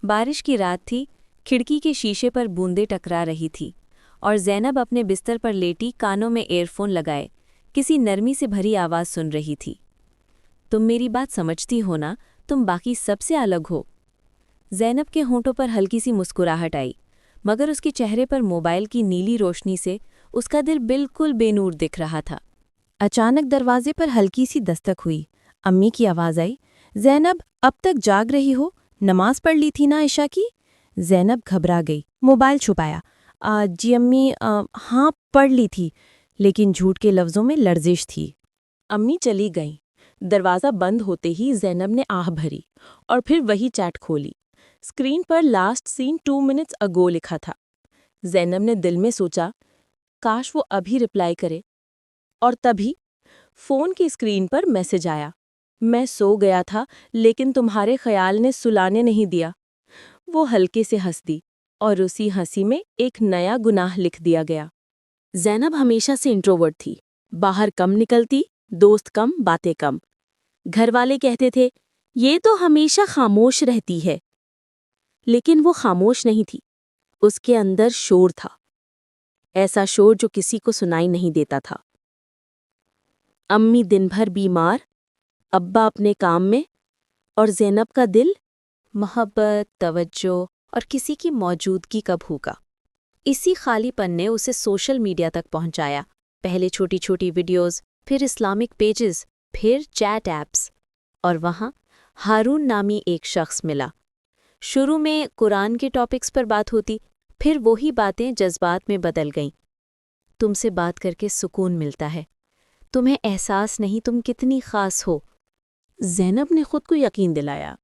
बारिश की रात थी, खिड़की के शीशे पर बूंदें टकरा रही थी और ज़ैनब अपने बिस्तर पर लेटी कानों में ईयरफोन लगाए किसी नरमी से भरी आवाज़ सुन रही थी। तुम मेरी बात समझती हो ना, तुम बाकी सबसे अलग हो। ज़ैनब के होंठों पर हल्की सी मुस्कुराहट आई, मगर उसके चेहरे पर मोबाइल की नीली रोशनी से उसका दिल बिल्कुल बेनूर दिख रहा था। अचानक दरवाजे पर हल्की सी दस्तक हुई। अम्मी की आवाज़ आई, ज़ैनब अब तक जाग रही हो? नमाज पढ़ ली थी ना इशा की? ज़ैनब घबरा गई, मोबाइल छुपाया। जी अम्मी, हाँ पढ़ ली थी, लेकिन झूठ के लफ्ज़ों में लर्जिश थी। अम्मी चली गईं। दरवाज़ा बंद होते ही ज़ैनब ने आह भरी और फिर वही चैट खोली। स्क्रीन पर लास्ट सीन 2 मिनट्स अगो लिखा था। ज़ैनब ने दिल में सोचा, काश वो अभी रिप्लाई करे। और तभी फ़ोन की स्क्रीन पर मैसेज आया, मैं सो गया था लेकिन तुम्हारे ख्याल ने सुलाने नहीं दिया। वो हल्के से हंस दी और उसी हंसी में एक नया गुनाह लिख दिया गया। ज़ैनब हमेशा से इंट्रोवर्ट थी, बाहर कम निकलती, दोस्त कम, बातें कम। घर वाले कहते थे, ये तो हमेशा खामोश रहती है। लेकिन वो खामोश नहीं थी, उसके अंदर शोर था, ऐसा शोर जो किसी को सुनाई नहीं देता था। अम्मी दिन भर बीमार, अब्बा अपने काम में, और ज़ैनब का दिल मोहब्बत, तवज्जो और किसी की मौजूदगी का भूखा। इसी खालीपन ने उसे सोशल मीडिया तक पहुंचाया। पहले छोटी छोटी वीडियोस, फिर इस्लामिक पेजेस, फिर चैट ऐप्स, और वहाँ हारून नामी एक शख्स मिला। शुरू में कुरान के टॉपिक्स पर बात होती, फिर वही बातें जज्बात में बदल गईं। तुमसे बात करके सुकून मिलता है, तुम्हें एहसास नहीं तुम कितनी खास हो। ज़ैनब ने खुद को यकीन दिलाया,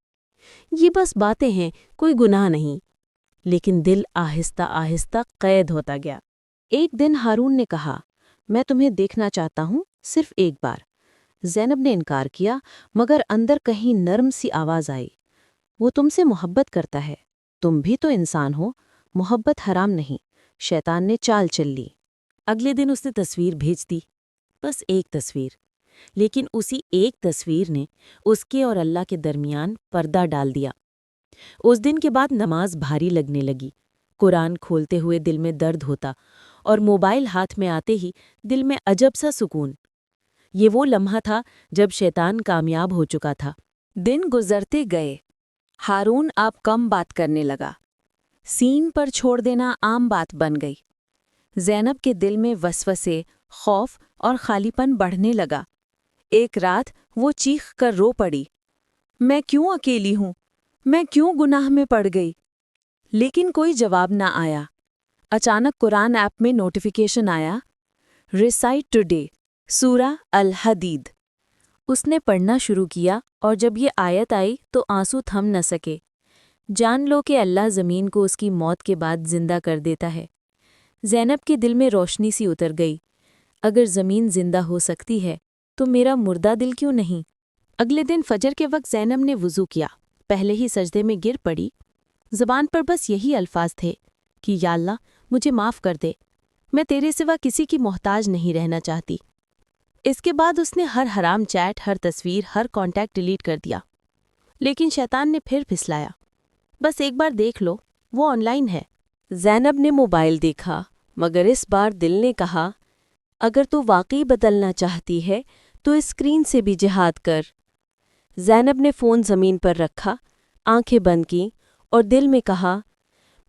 ये बस बातें हैं, कोई गुनाह नहीं। लेकिन दिल आहिस्ता आहिस्ता कैद होता गया। एक दिन हारून ने कहा, मैं तुम्हें देखना चाहता हूँ, सिर्फ एक बार। ज़ैनब ने इनकार किया, मगर अंदर कहीं नर्म सी आवाज़ आई, वो तुमसे मोहब्बत करता है, तुम भी तो इंसान हो, मोहब्बत हराम नहीं। शैतान ने चाल चल ली। अगले दिन उसने तस्वीर भेज दी, बस एक तस्वीर। लेकिन उसी एक तस्वीर ने उसके और अल्लाह के दरमियान पर्दा डाल दिया। उस दिन के बाद नमाज भारी लगने लगी। कुरान खोलते हुए दिल में दर्द होता और मोबाइल हाथ में आते ही दिल में अजब सा सुकून। ये वो लम्हा था जब शैतान कामयाब हो चुका था। दिन गुजरते गए। हारून अब कम बात करने लगा। सीन पर छोड़ देना आम बात बन गई। ज़ैनब के दिल में वसवसे, खौफ और खालीपन बढ़ने लगा। एक रात वो चीख कर रो पड़ी, मैं क्यों अकेली हूँ, मैं क्यों गुनाह में पड़ गई। लेकिन कोई जवाब ना आया। अचानक कुरान ऐप में नोटिफिकेशन आया, रिसाइट टुडे, सूरा अल हदीद। उसने पढ़ना शुरू किया और जब ये आयत आई तो आंसू थम न सके। जान लो कि अल्लाह ज़मीन को उसकी मौत के बाद जिंदा कर देता है। ज़ैनब के दिल में रोशनी सी उतर गई। अगर ज़मीन जिंदा हो सकती है तो मेरा मुर्दा दिल क्यों नहीं। अगले दिन फजर के वक्त ज़ैनब ने वुज़ू किया, पहले ही सजदे में गिर पड़ी। ज़बान पर बस यही अल्फाज थे कि या अल्लाह मुझे माफ़ कर दे, मैं तेरे सिवा किसी की मोहताज नहीं रहना चाहती। इसके बाद उसने हर हराम चैट, हर तस्वीर, हर कॉन्टैक्ट डिलीट कर दिया। लेकिन शैतान ने फिर फिसलाया, बस एक बार देख लो, वो ऑनलाइन है। ज़ैनब ने मोबाइल देखा, मगर इस बार दिल ने कहा, अगर तू वाकई बदलना चाहती है तो इस स्क्रीन से भी जिहाद कर। ज़ैनब ने फ़ोन ज़मीन पर रखा, आंखें बंद की और दिल में कहा,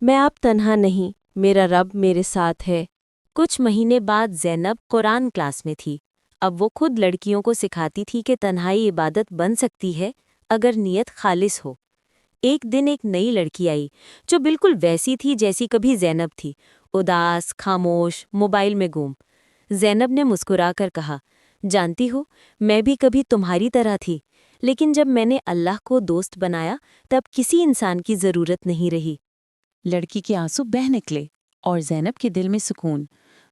मैं अब तन्हा नहीं, मेरा रब मेरे साथ है। कुछ महीने बाद ज़ैनब कुरान क्लास में थी। अब वो खुद लड़कियों को सिखाती थी कि तन्हाई इबादत बन सकती है अगर नीयत खालिस हो। एक दिन एक नई लड़की आई जो बिल्कुल वैसी थी जैसी कभी ज़ैनब थी, उदास, खामोश, मोबाइल में गुम। ज़ैनब ने मुस्कुराकर कहा, जानती हो, मैं भी कभी तुम्हारी तरह थी, लेकिन जब मैंने अल्लाह को दोस्त बनाया तब किसी इंसान की ज़रूरत नहीं रही। लड़की के आंसू बह निकले और ज़ैनब के दिल में सुकून,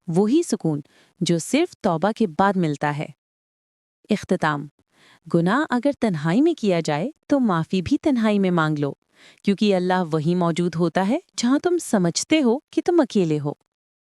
वही सुकून जो सिर्फ तौबा के बाद मिलता है। इख्तिताम, गुनाह अगर तन्हाई में किया जाए तो माफ़ी भी तन्हाई में मांग लो, क्योंकि अल्लाह वही मौजूद होता है जहाँ तुम समझते हो कि तुम अकेले हो।